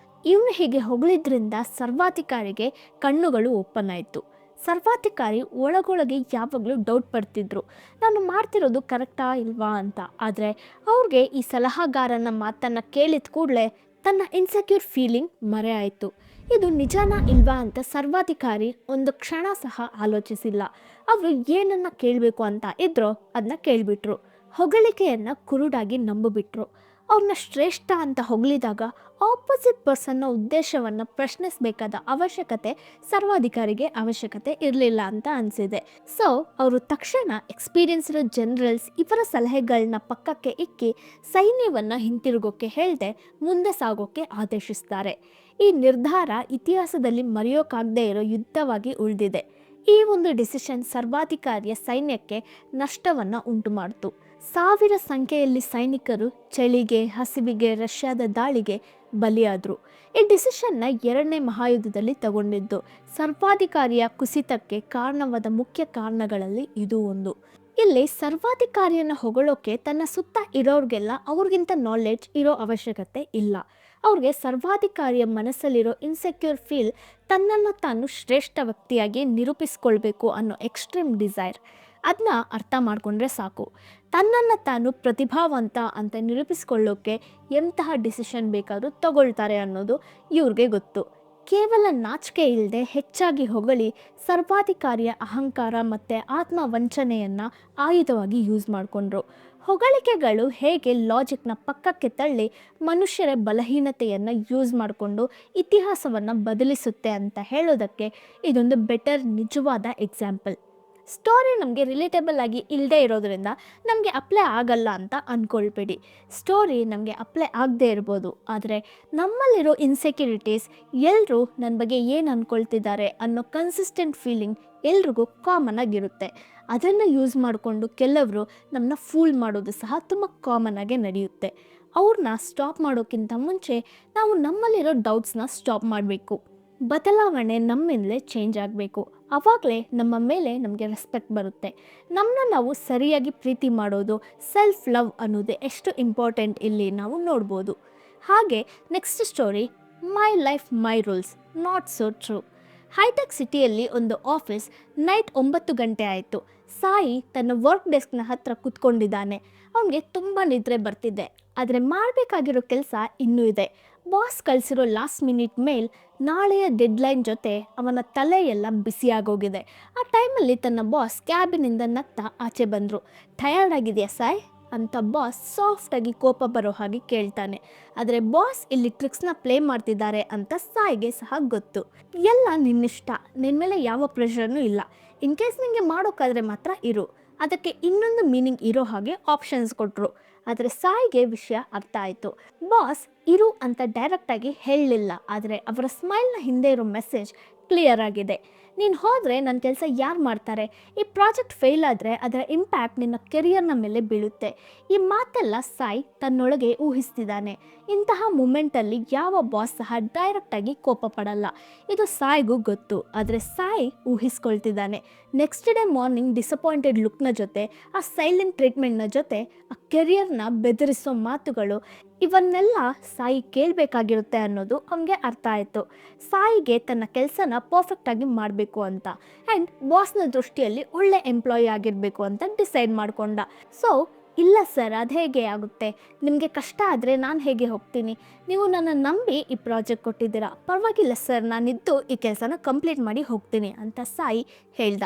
ಇವನು ಹೀಗೆ ಹೊಗಳಿದ್ರಿಂದ ಸರ್ವಾಧಿಕಾರಿಗೆ ಕಣ್ಣುಗಳು ಓಪನ್ ಆಯಿತು. ಸರ್ವಾಧಿಕಾರಿ ಒಳಗೊಳಗೆ ಯಾವಾಗಲೂ ಡೌಟ್ ಪಡ್ತಿದ್ರು, ನಾನು ಮಾಡ್ತಿರೋದು ಕರೆಕ್ಟಾ ಇಲ್ವಾ ಅಂತ. ಆದರೆ ಅವ್ರಿಗೆ ಈ ಸಲಹಾಗಾರನ ಮಾತನ್ನು ಕೇಳಿದ ಕೂಡಲೇ ತನ್ನ ಇನ್ಸೆಕ್ಯೂರ್ ಫೀಲಿಂಗ್ ಮರೆ ಆಯಿತು. ಇದು ನಿಜಾನಾ ಇಲ್ವಾ ಅಂತ ಸರ್ವಾಧಿಕಾರಿ ಒಂದು ಕ್ಷಣ ಸಹ ಆಲೋಚಿಸಿಲ್ಲ. ಅವರು ಏನನ್ನು ಕೇಳಬೇಕು ಅಂತ ಇದ್ರೋ ಅದನ್ನ ಕೇಳಿಬಿಟ್ರು. ಹೊಗಳಿಕೆಯನ್ನು ಕುರುಡಾಗಿ ನಂಬಿಬಿಟ್ರು. ಅವ್ರನ್ನ ಶ್ರೇಷ್ಠ ಅಂತ ಹೊಗಳಿದಾಗ ಆಪೋಸಿಟ್ ಪರ್ಸನ್ನ ಉದ್ದೇಶವನ್ನು ಪ್ರಶ್ನಿಸಬೇಕಾದ ಅವಶ್ಯಕತೆ ಸರ್ವಾಧಿಕಾರಿಗೆ ಅವಶ್ಯಕತೆ ಇರಲಿಲ್ಲ ಅಂತ ಅನಿಸಿದೆ. ಸೊ ಅವರು ತಕ್ಷಣ ಎಕ್ಸ್ಪೀರಿಯನ್ಸ್ ಇರೋ ಜನರಲ್ಸ್ ಇವರ ಸಲಹೆಗಳನ್ನ ಪಕ್ಕಕ್ಕೆ ಇಕ್ಕಿ ಸೈನ್ಯವನ್ನು ಹಿಂತಿರುಗೋಕ್ಕೆ ಹೇಳದೆ ಮುಂದೆ ಸಾಗೋಕ್ಕೆ ಆದೇಶಿಸ್ತಾರೆ. ಈ ನಿರ್ಧಾರ ಇತಿಹಾಸದಲ್ಲಿ ಮರೆಯೋಕ್ಕಾಗದೇ ಇರೋ ಯುದ್ಧವಾಗಿ ಉಳಿದಿದೆ. ಈ ಒಂದು ಡಿಸಿಷನ್ ಸರ್ವಾಧಿಕಾರಿಯ ಸೈನ್ಯಕ್ಕೆ ನಷ್ಟವನ್ನು ಉಂಟು ಮಾಡಿತು. 1000 ಸಂಖ್ಯೆಯಲ್ಲಿ ಸೈನಿಕರು ಚಳಿಗೆ, ಹಸಿವಿಗೆ, ರಷ್ಯಾದ ದಾಳಿಗೆ ಬಲಿಯಾದರು. ಈ ಡಿಸಿಷನ್ನ 2ನೇ ಮಹಾಯುದ್ಧದಲ್ಲಿ ತಗೊಂಡಿದ್ದು. ಸರ್ವಾಧಿಕಾರಿಯ ಕುಸಿತಕ್ಕೆ ಕಾರಣವಾದ ಮುಖ್ಯ ಕಾರಣಗಳಲ್ಲಿ ಇದು ಒಂದು. ಇಲ್ಲಿ ಸರ್ವಾಧಿಕಾರಿಯನ್ನು ಹೊಗಳೋಕೆ ತನ್ನ ಸುತ್ತ ಇರೋರಿಗೆಲ್ಲ ಅವ್ರಿಗಿಂತ ನಾಲೆಡ್ಜ್ ಇರೋ ಅವಶ್ಯಕತೆ ಇಲ್ಲ. ಅವ್ರಿಗೆ ಸರ್ವಾಧಿಕಾರಿಯ ಮನಸ್ಸಲ್ಲಿರೋ ಇನ್ಸೆಕ್ಯೂರ್ ಫೀಲ್, ತನ್ನನ್ನು ತಾನು ಶ್ರೇಷ್ಠ ವ್ಯಕ್ತಿಯಾಗಿ ನಿರೂಪಿಸ್ಕೊಳ್ಬೇಕು ಅನ್ನೋ ಎಕ್ಸ್ಟ್ರೀಮ್ ಡಿಸೈರ್, ಅದನ್ನ ಅರ್ಥ ಮಾಡಿಕೊಂಡ್ರೆ ಸಾಕು. ತನ್ನನ್ನು ತಾನು ಪ್ರತಿಭಾವಂತ ಅಂತ ನಿರೂಪಿಸ್ಕೊಳ್ಳೋಕ್ಕೆ ಎಂತಹ ಡಿಸಿಷನ್ ಬೇಕಾದರೂ ತಗೊಳ್ತಾರೆ ಅನ್ನೋದು ಇವ್ರಿಗೆ ಗೊತ್ತು. ಕೇವಲ ನಾಚಿಕೆ ಇಲ್ಲದೆ ಹೆಚ್ಚಾಗಿ ಹೊಗಳಿ ಸರ್ವಾಧಿಕಾರಿಯ ಅಹಂಕಾರ ಮತ್ತು ಆತ್ಮವಂಚನೆಯನ್ನು ಆಯುಧವಾಗಿ ಯೂಸ್ ಮಾಡಿಕೊಂಡ್ರು. ಹೊಗಳಿಕೆಗಳು ಹೇಗೆ ಲಾಜಿಕ್ನ ಪಕ್ಕಕ್ಕೆ ತಳ್ಳಿ ಮನುಷ್ಯರ ಬಲಹೀನತೆಯನ್ನು ಯೂಸ್ ಮಾಡಿಕೊಂಡು ಇತಿಹಾಸವನ್ನು ಬದಲಿಸುತ್ತೆ ಅಂತ ಹೇಳೋದಕ್ಕೆ ಇದೊಂದು ಬೆಟರ್ ನಿಜವಾದ ಎಕ್ಸಾಂಪಲ್. ಸ್ಟೋರಿ ನಮಗೆ ರಿಲೇಟೇಬಲ್ ಆಗಿ ಇಲ್ಲದೆ ಇರೋದ್ರಿಂದ ನಮಗೆ ಅಪ್ಲೈ ಆಗಲ್ಲ ಅಂತ ಅಂದ್ಕೊಳ್ಬೇಡಿ. ಸ್ಟೋರಿ ನಮಗೆ ಅಪ್ಲೈ ಆಗದೆ ಇರ್ಬೋದು, ಆದರೆ ನಮ್ಮಲ್ಲಿರೋ ಇನ್ಸೆಕ್ಯೂರಿಟೀಸ್, ಎಲ್ಲರೂ ನನ್ನ ಬಗ್ಗೆ ಏನು ಅಂದ್ಕೊಳ್ತಿದ್ದಾರೆ ಅನ್ನೋ ಕನ್ಸಿಸ್ಟೆಂಟ್ ಫೀಲಿಂಗ್ ಎಲ್ರಿಗೂ ಕಾಮನ್ ಆಗಿರುತ್ತೆ. ಅದನ್ನು ಯೂಸ್ ಮಾಡಿಕೊಂಡು ಕೆಲವರು ನಮ್ಮನ್ನ ಫೂಲ್ ಮಾಡೋದು ಸಹ ತುಂಬ ಕಾಮನ್ ಆಗೇ ನಡೆಯುತ್ತೆ. ಅವ್ರನ್ನ ಸ್ಟಾಪ್ ಮಾಡೋಕ್ಕಿಂತ ಮುಂಚೆ ನಾವು ನಮ್ಮಲ್ಲಿರೋ ಡೌಟ್ಸ್ನ ಸ್ಟಾಪ್ ಮಾಡಬೇಕು. ಬದಲಾವಣೆ ನಮ್ಮಿಂದಲೇ ಚೇಂಜ್ ಆಗಬೇಕು. ಆವಾಗಲೇ ನಮ್ಮ ಮೇಲೆ ನಮಗೆ ರೆಸ್ಪೆಕ್ಟ್ ಬರುತ್ತೆ. ನಮ್ಮನ್ನ ನಾವು ಸರಿಯಾಗಿ ಪ್ರೀತಿ ಮಾಡೋದು, ಸೆಲ್ಫ್ ಲವ್ ಅನ್ನೋದು ಎಷ್ಟು ಇಂಪಾರ್ಟೆಂಟ್ ಇಲ್ಲಿ ನಾವು ನೋಡ್ಬೋದು. ಹಾಗೆ next story, my life my rules, not so true. Hi tech ಸಿಟಿಯಲ್ಲಿ ಒಂದು ಆಫೀಸ್. ನೈಟ್ 9 ಗಂಟೆ ಆಯಿತು. ಸಾಯಿ ತನ್ನ ವರ್ಕ್ ಡೆಸ್ಕ್ನ ಹತ್ರ ಕೂತ್ಕೊಂಡಿದ್ದಾನೆ. ಅವನಿಗೆ ತುಂಬ ನಿದ್ರೆ ಬರ್ತಿದೆ, ಆದರೆ ಮಾಡಬೇಕಾಗಿರೋ ಕೆಲಸ ಇನ್ನೂ ಇದೆ. ಬಾಸ್ ಕಳಿಸಿರೋ ಲಾಸ್ಟ್ ಮಿನಿಟ್ ಮೇಲ್, ನಾಳೆಯ ಡೆಡ್ಲೈನ್ ಜೊತೆ ಅವನ ತಲೆ ಎಲ್ಲ ಬಿಸಿಯಾಗೋಗಿದೆ. ಆ ಟೈಮಲ್ಲಿ ತನ್ನ ಬಾಸ್ ಕ್ಯಾಬಿನಿಂದ ನಗ್ತಾ ಆಚೆ ಬಂದರು. ಟಯರ್ಡ್ ಆಗಿದೆಯಾ ಸಾಯ್ ಅಂತ ಬಾಸ್ ಸಾಫ್ಟಾಗಿ ಕೋಪ ಬರೋ ಹಾಗೆ ಕೇಳ್ತಾನೆ. ಆದರೆ ಬಾಸ್ ಇಲ್ಲಿ ಟ್ರಿಕ್ಸ್ನ ಪ್ಲೇ ಮಾಡ್ತಿದ್ದಾರೆ ಅಂತ ಸಾಯಿಗೆ ಸಹ ಗೊತ್ತು. ಎಲ್ಲ ನಿನ್ನಿಷ್ಟ, ನಿನ್ನ ಮೇಲೆ ಯಾವ ಪ್ರೆಷರ್ನೂ ಇಲ್ಲ. ಇನ್ ಕೇಸ್ ನಿಮಗೆ ಮಾಡೋಕ್ಕಾದ್ರೆ ಮಾತ್ರ ಇರು. ಅದಕ್ಕೆ ಇನ್ನೊಂದು ಮೀನಿಂಗ್ ಇರೋ ಹಾಗೆ ಆಪ್ಷನ್ಸ್ ಕೊಟ್ಟರು. ಆದರೆ ಸಾಯಿಗೆ ವಿಷಯ ಅರ್ಥ ಆಯಿತು. ಬಾಸ್ ಇರು ಅಂತ ಡೈರೆಕ್ಟಾಗಿ ಹೇಳಲಿಲ್ಲ, ಆದರೆ ಅವರ ಸ್ಮೈಲ್ನ ಹಿಂದೆ ಇರೋ ಮೆಸೇಜ್ ಕ್ಲಿಯರ್ ಆಗಿದೆ. ನೀನು ಹೋದರೆ ನನ್ನ ಕೆಲಸ ಯಾರು ಮಾಡ್ತಾರೆ? ಈ ಪ್ರಾಜೆಕ್ಟ್ ಫೇಲ್ ಆದರೆ ಅದರ ಇಂಪ್ಯಾಕ್ಟ್ ನಿನ್ನ ಕೆರಿಯರ್ನ ಮೇಲೆ ಬೀಳುತ್ತೆ. ಈ ಮಾತೆಲ್ಲ ಸಾಯಿ ತನ್ನೊಳಗೆ ಊಹಿಸ್ತಿದ್ದಾನೆ. ಇಂತಹ ಮೂಮೆಂಟಲ್ಲಿ ಯಾವ ಬಾಸ್ ಸಹ ಡೈರೆಕ್ಟಾಗಿ ಕೋಪ ಪಡಲ್ಲ. ಇದು ಸಾಯಿಗೂ ಗೊತ್ತು, ಆದರೆ ಸಾಯಿ ಊಹಿಸ್ಕೊಳ್ತಿದ್ದಾನೆ. ನೆಕ್ಸ್ಟ್ ಡೇ ಮಾರ್ನಿಂಗ್ ಡಿಸಪಾಯಿಂಟೆಡ್ ಲುಕ್ನ ಜೊತೆ, ಆ ಸೈಲೆಂಟ್ ಟ್ರೀಟ್ಮೆಂಟ್ನ ಜೊತೆ, ಆ ಕೆರಿಯರ್ನ ಬೆದರಿಸೋ ಮಾತುಗಳು, ಇವನ್ನೆಲ್ಲ ಸಾಯಿ ಕೇಳಬೇಕಾಗಿರುತ್ತೆ ಅನ್ನೋದು ಅವನಿಗೆ ಅರ್ಥ ಆಯಿತು. ಸಾಯಿಗೆ ತನ್ನ ಕೆಲಸನ ಪರ್ಫೆಕ್ಟಾಗಿ ಮಾಡಬೇಕು ಅಂತ, ಆ್ಯಂಡ್ ಬಾಸ್ನ ದೃಷ್ಟಿಯಲ್ಲಿ ಒಳ್ಳೆ ಎಂಪ್ಲಾಯಿ ಆಗಿರಬೇಕು ಅಂತ ಡಿಸೈಡ್ ಮಾಡಿಕೊಂಡ. ಸೊ ಇಲ್ಲ ಸರ್, ಅದು ಹೇಗೆ ಆಗುತ್ತೆ? ನಿಮಗೆ ಕಷ್ಟ ಆದರೆ ನಾನು ಹೇಗೆ ಹೋಗ್ತೀನಿ? ನೀವು ನನ್ನ ನಂಬಿ ಈ ಪ್ರಾಜೆಕ್ಟ್ ಕೊಟ್ಟಿದ್ದೀರಾ, ಪರವಾಗಿಲ್ಲ ಸರ್, ನಾನಿದ್ದು ಈ ಕೆಲಸನ ಕಂಪ್ಲೀಟ್ ಮಾಡಿ ಹೋಗ್ತೀನಿ ಅಂತ ಸಾಯಿ ಹೇಳ್ದ.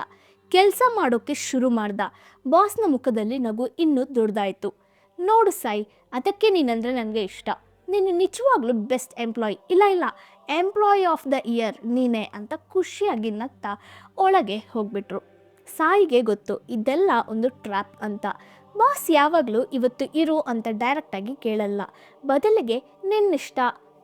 ಕೆಲಸ ಮಾಡೋಕ್ಕೆ ಶುರು ಮಾಡ್ದ. ಬಾಸ್ನ ಮುಖದಲ್ಲಿ ನಗು ಇನ್ನೂ ದೊಡ್ಡದಾಯಿತು. ನೋಡು ಸಾಯಿ, ಅದಕ್ಕೆ ನೀನಂದರೆ ನನಗೆ ಇಷ್ಟ, ನೀನು ನಿಜವಾಗ್ಲೂ ಬೆಸ್ಟ್ ಎಂಪ್ಲಾಯಿ, ಇಲ್ಲ ಎಂಪ್ಲಾಯಿ ಆಫ್ ದ ಇಯರ್ ನೀನೇ ಅಂತ ಖುಷಿಯಾಗಿ ನಗ್ತಾ ಒಳಗೆ ಹೋಗ್ಬಿಟ್ರು. ಸಾಯಿಗೆ ಗೊತ್ತು ಇದೆಲ್ಲ ಒಂದು ಟ್ರ್ಯಾಪ್ ಅಂತ. ಬಾಸ್ ಯಾವಾಗಲೂ ಇವತ್ತು ಇರು ಅಂತ ಡೈರೆಕ್ಟಾಗಿ ಕೇಳಲ್ಲ, ಬದಲಿಗೆ ನಿನ್ನಿಷ್ಟ,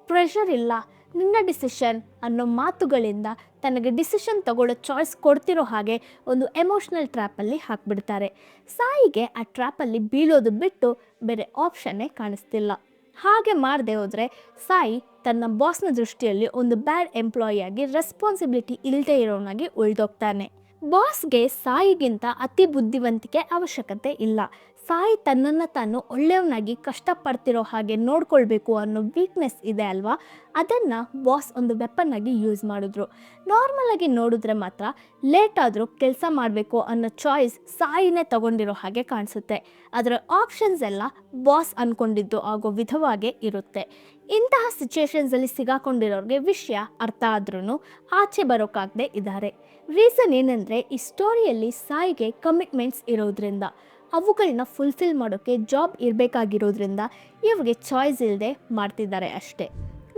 ಪ್ರೆಷರ್ ಇಲ್ಲ, ನಿನ್ನ ಡಿಸಿಷನ್ ಅನ್ನೋ ಮಾತುಗಳಿಂದ ತನಗೆ ಡಿಸಿಷನ್ ತಗೊಳ್ಳೋ ಚಾಯ್ಸ್ ಕೊಡ್ತಿರೋ ಹಾಗೆ ಒಂದು ಎಮೋಷ್ನಲ್ ಟ್ರ್ಯಾಪಲ್ಲಿ ಹಾಕಿಬಿಡ್ತಾರೆ. ಸಾಯಿಗೆ ಆ ಟ್ರ್ಯಾಪಲ್ಲಿ ಬೀಳೋದು ಬಿಟ್ಟು ಬೇರೆ ಆಪ್ಷನ್ನೇ ಕಾಣಿಸ್ತಿಲ್ಲ. ಹಾಗೆ ಮಾಡದೆ ಹೋದರೆ ಸಾಯಿ ತನ್ನ ಬಾಸ್ನ ದೃಷ್ಟಿಯಲ್ಲಿ ಒಂದು ಬ್ಯಾಡ್ ಎಂಪ್ಲಾಯಿಯಾಗಿ ರೆಸ್ಪಾನ್ಸಿಬಿಲಿಟಿ ಇಲ್ಲದೆ ಇರೋನಾಗಿ ಉಳಿದೋಗ್ತಾನೆ. ಬಾಸ್ಗೆ ಸಾಯಿಗಿಂತ ಅತಿ ಬುದ್ಧಿವಂತಿಕೆ ಅವಶ್ಯಕತೆ ಇಲ್ಲ. ಸಾಯಿ ತನ್ನನ್ನು ತಾನು ಒಳ್ಳೆಯವನಾಗಿ ಕಷ್ಟಪಡ್ತಿರೋ ಹಾಗೆ ನೋಡ್ಕೊಳ್ಬೇಕು ಅನ್ನೋ ವೀಕ್ನೆಸ್ ಇದೆ ಅಲ್ವಾ, ಅದನ್ನು ಬಾಸ್ ಒಂದು ವೆಪನ್ನಾಗಿ ಯೂಸ್ ಮಾಡಿದ್ರು. ನಾರ್ಮಲಾಗಿ ನೋಡಿದ್ರೆ ಮಾತ್ರ ಲೇಟ್ ಆದರೂ ಕೆಲಸ ಮಾಡಬೇಕು ಅನ್ನೋ ಚಾಯ್ಸ್ ಸಾಯಿನೇ ತಗೊಂಡಿರೋ ಹಾಗೆ ಕಾಣಿಸುತ್ತೆ. ಅದರ ಆಪ್ಷನ್ಸ್ ಎಲ್ಲ ಬಾಸ್ ಅಂದ್ಕೊಂಡಿದ್ದು ಆಗೋ ವಿಧವಾಗೇ ಇರುತ್ತೆ. ಇಂತಹ ಸಿಚುಯೇಷನ್ಸಲ್ಲಿ ಸಿಗಾಕೊಂಡಿರೋರಿಗೆ ವಿಷಯ ಅರ್ಥ ಆದ್ರೂ ಆಚೆ ಬರೋಕ್ಕಾಗದೆ ಇದ್ದಾರೆ. ರೀಸನ್ ಏನಂದರೆ ಈ ಸ್ಟೋರಿಯಲ್ಲಿ ಸಾಯಿಗೆ ಕಮಿಟ್ಮೆಂಟ್ಸ್ ಇರೋದ್ರಿಂದ, ಅವುಗಳನ್ನ ಫುಲ್ಫಿಲ್ ಮಾಡೋಕ್ಕೆ ಜಾಬ್ ಇರಬೇಕಾಗಿರೋದ್ರಿಂದ ಇವ್ರಿಗೆ ಚಾಯ್ಸ್ ಇಲ್ಲದೆ ಮಾಡ್ತಿದ್ದಾರೆ ಅಷ್ಟೇ.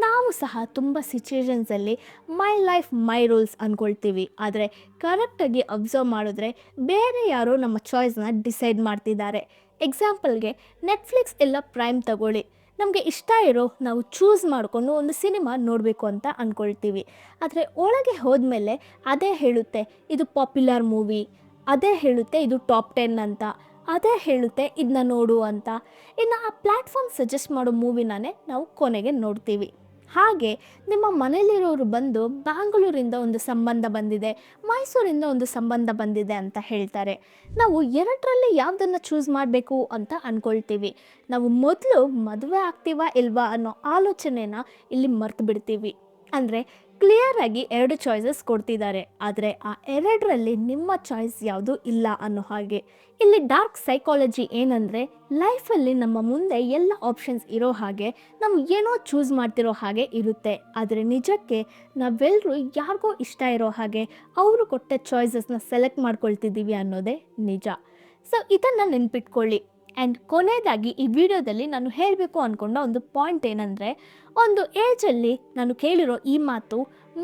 ನಾವು ಸಹ ತುಂಬ ಸಿಚುಯೇಷನ್ಸಲ್ಲಿ ಮೈ ಲೈಫ್ ಮೈ ರೂಲ್ಸ್ ಅಂದ್ಕೊಳ್ತೀವಿ, ಆದರೆ ಕರೆಕ್ಟಾಗಿ ಅಬ್ಸರ್ವ್ ಮಾಡಿದ್ರೆ ಬೇರೆ ಯಾರೋ ನಮ್ಮ ಚಾಯ್ಸ್ನ ಡಿಸೈಡ್ ಮಾಡ್ತಿದ್ದಾರೆ. ಎಕ್ಸಾಂಪಲ್ಗೆ ನೆಟ್ಫ್ಲಿಕ್ಸ್ ಇಲ್ಲ ಪ್ರೈಮ್ ತಗೊಳ್ಳಿ, ನಮಗೆ ಇಷ್ಟ ಇರೋ ನಾವು ಚೂಸ್ ಮಾಡಿಕೊಂಡು ಒಂದು ಸಿನಿಮಾ ನೋಡಬೇಕು ಅಂತ ಅಂದ್ಕೊಳ್ತೀವಿ. ಆದರೆ ಒಳಗೆ ಹೋದ್ಮೇಲೆ ಅದೇ ಹೇಳುತ್ತೆ ಇದು ಪಾಪ್ಯುಲರ್ ಮೂವಿ, ಅದೇ ಹೇಳುತ್ತೆ ಇದು ಟಾಪ್ 10 ಅಂತ, ಅದೇ ಹೇಳುತ್ತೆ ಇದನ್ನ ನೋಡು ಅಂತ. ಇನ್ನು ಆ ಪ್ಲ್ಯಾಟ್ಫಾರ್ಮ್ ಸಜೆಸ್ಟ್ ಮಾಡೋ ಮೂವಿನೇ ನಾವು ಕೊನೆಗೆ ನೋಡ್ತೀವಿ. ಹಾಗೆ ನಿಮ್ಮ ಮನೇಲಿರೋರು ಬಂದು ಬ್ಯಾಂಗ್ಳೂರಿಂದ ಒಂದು ಸಂಬಂಧ ಬಂದಿದೆ, ಮೈಸೂರಿಂದ ಒಂದು ಸಂಬಂಧ ಬಂದಿದೆ ಅಂತ ಹೇಳ್ತಾರೆ. ನಾವು ಎರಡರಲ್ಲಿ ಯಾವುದನ್ನು ಚೂಸ್ ಮಾಡಬೇಕು ಅಂತ ಅಂದ್ಕೊಳ್ತೀವಿ. ನಾವು ಮೊದಲು ಮದುವೆ ಆಗ್ತೀವಾ ಇಲ್ವಾ ಅನ್ನೋ ಆಲೋಚನೆನ ಇಲ್ಲಿ ಮರ್ತು ಬಿಡ್ತೀವಿ. ಅಂದರೆ ಕ್ಲಿಯರಾಗಿ 2 ಚಾಯ್ಸಸ್ ಕೊಡ್ತಿದ್ದಾರೆ, ಆದರೆ ಆ ಎರಡರಲ್ಲಿ ನಿಮ್ಮ ಚಾಯ್ಸ್ ಯಾವುದೂ ಇಲ್ಲ ಅನ್ನೋ ಹಾಗೆ. ಇಲ್ಲಿ ಡಾರ್ಕ್ ಸೈಕಾಲಜಿ ಏನಂದರೆ, ಲೈಫಲ್ಲಿ ನಮ್ಮ ಮುಂದೆ ಎಲ್ಲ ಆಪ್ಷನ್ಸ್ ಇರೋ ಹಾಗೆ ನಾವು ಏನೋ ಚೂಸ್ ಮಾಡ್ತಿರೋ ಹಾಗೆ ಇರುತ್ತೆ, ಆದರೆ ನಿಜಕ್ಕೆ ನಾವೆಲ್ಲರೂ ಯಾರಿಗೋ ಇಷ್ಟ ಇರೋ ಹಾಗೆ ಅವರು ಕೊಟ್ಟ ಚಾಯ್ಸಸ್ನ ಸೆಲೆಕ್ಟ್ ಮಾಡ್ಕೊಳ್ತಿದ್ದೀವಿ ಅನ್ನೋದೇ ನಿಜ. ಸೊ ಇದನ್ನು ನೆನ್ಪಿಟ್ಕೊಳ್ಳಿ. ಆ್ಯಂಡ್ ಕೊನೆಯದಾಗಿ ಈ ವಿಡಿಯೋದಲ್ಲಿ ನಾನು ಹೇಳಬೇಕು ಅಂದ್ಕೊಂಡ ಒಂದು ಪಾಯಿಂಟ್ ಏನಂದರೆ, ಒಂದು ಏಜಲ್ಲಿ ನಾನು ಕೇಳಿರೋ ಈ ಮಾತು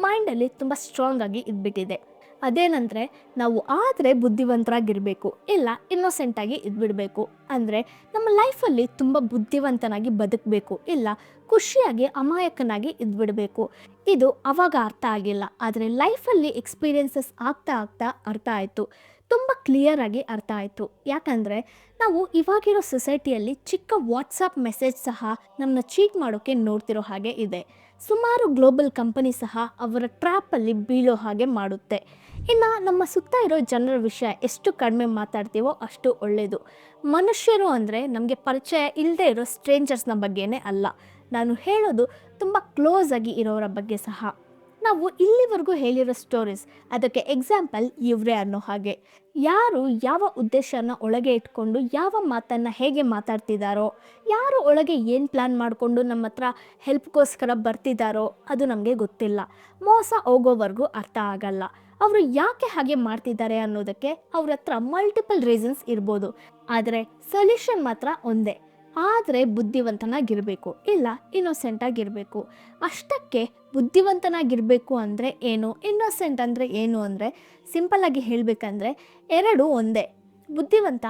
ಮೈಂಡಲ್ಲಿ ತುಂಬ ಸ್ಟ್ರಾಂಗ್ ಆಗಿ ಇದ್ಬಿಟ್ಟಿದೆ. ಅದೇನಂದರೆ, ನಾವು ಆದರೆ ಬುದ್ಧಿವಂತರಾಗಿರಬೇಕು, ಇಲ್ಲ ಇನ್ನೋಸೆಂಟಾಗಿ ಇದ್ಬಿಡಬೇಕು. ಅಂದರೆ ನಮ್ಮ ಲೈಫಲ್ಲಿ ತುಂಬ ಬುದ್ಧಿವಂತನಾಗಿ ಬದುಕಬೇಕು, ಇಲ್ಲ ಖುಷಿಯಾಗಿ ಅಮಾಯಕನಾಗಿ ಇದ್ಬಿಡಬೇಕು. ಇದು ಆವಾಗ ಅರ್ಥ ಆಗಿಲ್ಲ, ಆದರೆ ಲೈಫಲ್ಲಿ ಎಕ್ಸ್ಪೀರಿಯನ್ಸಸ್ ಆಗ್ತಾ ಅರ್ಥ ಆಯಿತು, ತುಂಬ ಕ್ಲಿಯರಾಗಿ ಅರ್ಥ ಆಯಿತು. ಯಾಕಂದರೆ ನಾವು ಇವಾಗಿರೋ ಸೊಸೈಟಿಯಲ್ಲಿ ಚಿಕ್ಕ ವಾಟ್ಸಪ್ ಮೆಸೇಜ್ ಸಹ ನಮ್ಮನ್ನ ಚೀಟ್ ಮಾಡೋಕ್ಕೆ ನೋಡ್ತಿರೋ ಹಾಗೆ ಇದೆ. ಸುಮಾರು ಗ್ಲೋಬಲ್ ಕಂಪನಿ ಸಹ ಅವರ ಟ್ರ್ಯಾಪಲ್ಲಿ ಬೀಳೋ ಹಾಗೆ ಮಾಡುತ್ತೆ. ಇನ್ನು ನಮ್ಮ ಸುತ್ತ ಇರೋ ಜನರ ವಿಷಯ ಎಷ್ಟು ಕಡಿಮೆ ಮಾತಾಡ್ತೀವೋ ಅಷ್ಟು ಒಳ್ಳೆಯದು. ಮನುಷ್ಯರು ಅಂದರೆ ನಮಗೆ ಪರಿಚಯ ಇಲ್ಲದೆ ಇರೋ ಸ್ಟ್ರೇಂಜರ್ಸ್ನ ಬಗ್ಗೆನೇ ಅಲ್ಲ, ನಾನು ಹೇಳೋದು ತುಂಬ ಕ್ಲೋಸ್ ಆಗಿ ಇರೋರ ಬಗ್ಗೆ ಸಹ. ನಾವು ಇಲ್ಲಿವರೆಗೂ ಹೇಳಿರೋ ಸ್ಟೋರೀಸ್ ಅದಕ್ಕೆ ಎಕ್ಸಾಂಪಲ್ ಇವರೇ ಅನ್ನೋ ಹಾಗೆ. ಯಾರು ಯಾವ ಉದ್ದೇಶನ ಒಳಗೆ ಇಟ್ಕೊಂಡು ಯಾವ ಮಾತನ್ನು ಹೇಗೆ ಮಾತಾಡ್ತಿದ್ದಾರೋ, ಯಾರು ಒಳಗೆ ಏನು ಪ್ಲ್ಯಾನ್ ಮಾಡಿಕೊಂಡು ನಮ್ಮ ಹತ್ರ ಹೆಲ್ಪ್ಗೋಸ್ಕರ ಬರ್ತಿದ್ದಾರೋ ಅದು ನಮಗೆ ಗೊತ್ತಿಲ್ಲ. ಮೋಸ ಹೋಗೋವರೆಗೂ ಅರ್ಥ ಆಗಲ್ಲ. ಅವರು ಯಾಕೆ ಹಾಗೆ ಮಾಡ್ತಿದ್ದಾರೆ ಅನ್ನೋದಕ್ಕೆ ಅವ್ರ ಹತ್ರ ಮಲ್ಟಿಪಲ್ ರೀಸನ್ಸ್ ಇರ್ಬೋದು, ಆದರೆ ಸೊಲ್ಯೂಷನ್ ಮಾತ್ರ ಒಂದೇ. ಆದರೆ ಬುದ್ಧಿವಂತನಾಗಿರಬೇಕು, ಇಲ್ಲ ಇನ್ನೋಸೆಂಟಾಗಿರಬೇಕು. ಅಷ್ಟಕ್ಕೆ ಬುದ್ಧಿವಂತನಾಗಿರಬೇಕು ಅಂದರೆ ಏನು, ಇನ್ನೋಸೆಂಟ್ ಅಂದರೆ ಏನು ಅಂದರೆ, ಸಿಂಪಲ್ಲಾಗಿ ಹೇಳಬೇಕಂದ್ರೆ ಎರಡೂ ಒಂದೇ. ಬುದ್ಧಿವಂತ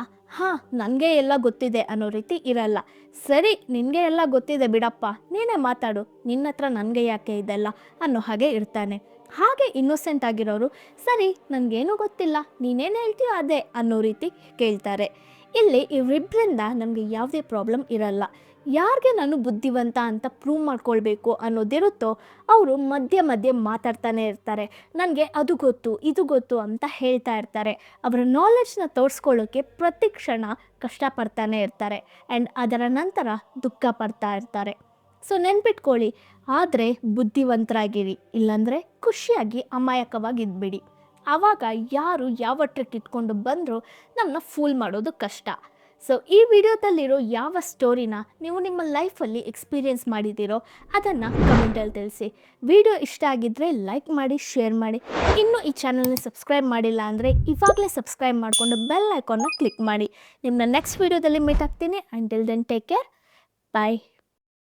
ನನಗೆ ಎಲ್ಲ ಗೊತ್ತಿದೆ ಅನ್ನೋ ರೀತಿ ಇರಲ್ಲ. ಸರಿ ನಿನಗೆ ಎಲ್ಲ ಗೊತ್ತಿದೆ ಬಿಡಪ್ಪ, ನೀನೇ ಮಾತಾಡು, ನಿನ್ನ ಹತ್ರ ನನಗೆ ಯಾಕೆ ಇದೆಲ್ಲ ಅನ್ನೋ ಹಾಗೆ ಇರ್ತಾನೆ. ಹಾಗೆ ಇನ್ನೋಸೆಂಟ್ ಆಗಿರೋರು, ಸರಿ ನನಗೇನೂ ಗೊತ್ತಿಲ್ಲ, ನೀನೇನು ಹೇಳ್ತೀಯೋ ಅದೇ ಅನ್ನೋ ರೀತಿ ಕೇಳ್ತಾರೆ. ಇಲ್ಲಿ ಇವರಿಬ್ಬರಿಂದ ನಮಗೆ ಯಾವುದೇ ಪ್ರಾಬ್ಲಮ್ ಇರಲ್ಲ. ಯಾರಿಗೆ ನಾನು ಬುದ್ಧಿವಂತ ಅಂತ ಪ್ರೂವ್ ಮಾಡ್ಕೊಳ್ಬೇಕು ಅನ್ನೋದಿರುತ್ತೋ ಅವರು ಮಧ್ಯೆ ಮಾತಾಡ್ತಾನೆ ಇರ್ತಾರೆ. ನನಗೆ ಅದು ಗೊತ್ತು ಇದು ಗೊತ್ತು ಅಂತ ಹೇಳ್ತಾ ಇರ್ತಾರೆ. ಅವರ ನಾಲೆಡ್ಜ್ನ ತೋರಿಸ್ಕೊಳ್ಳೋಕ್ಕೆ ಪ್ರತಿ ಕ್ಷಣ ಕಷ್ಟಪಡ್ತಾನೆ ಇರ್ತಾರೆ ಆ್ಯಂಡ್ ಅದರ ನಂತರ ದುಃಖ ಪಡ್ತಾ ಇರ್ತಾರೆ. ಸೊ ನೆನ್ಪಿಟ್ಕೊಳ್ಳಿ, ಆದರೆ ಬುದ್ಧಿವಂತರಾಗಿರಿ, ಇಲ್ಲಾಂದರೆ ಖುಷಿಯಾಗಿ ಅಮಾಯಕವಾಗಿ ಇದ್ಬಿಡಿ. ಆವಾಗ ಯಾರು ಯಾವ ಟ್ರಿಕ್ ಇಟ್ಕೊಂಡು ಬಂದರೂ ನಮ್ಮನ್ನ ಫೂಲ್ ಮಾಡೋದು ಕಷ್ಟ. ಸೊ ಈ ವಿಡಿಯೋದಲ್ಲಿರೋ ಯಾವ ಸ್ಟೋರಿನ ನೀವು ನಿಮ್ಮ ಲೈಫಲ್ಲಿ ಎಕ್ಸ್ಪೀರಿಯೆನ್ಸ್ ಮಾಡಿದ್ದೀರೋ ಅದನ್ನು ಕಮೆಂಟಲ್ಲಿ ತಿಳಿಸಿ. ವಿಡಿಯೋ ಇಷ್ಟ ಆಗಿದ್ದರೆ ಲೈಕ್ ಮಾಡಿ, ಶೇರ್ ಮಾಡಿ. ಇನ್ನೂ ಈ ಚಾನಲ್ನ ಸಬ್ಸ್ಕ್ರೈಬ್ ಮಾಡಿಲ್ಲ ಅಂದರೆ ಇವಾಗಲೇ ಸಬ್ಸ್ಕ್ರೈಬ್ ಮಾಡಿಕೊಂಡು ಬೆಲ್ ಐಕಾನ್ನ ಕ್ಲಿಕ್ ಮಾಡಿ. ನಿಮ್ಮನ್ನ ನೆಕ್ಸ್ಟ್ ವಿಡಿಯೋದಲ್ಲಿ ಮೀಟ್ ಆಗ್ತೀನಿ. Until then take care. ಬಾಯ್.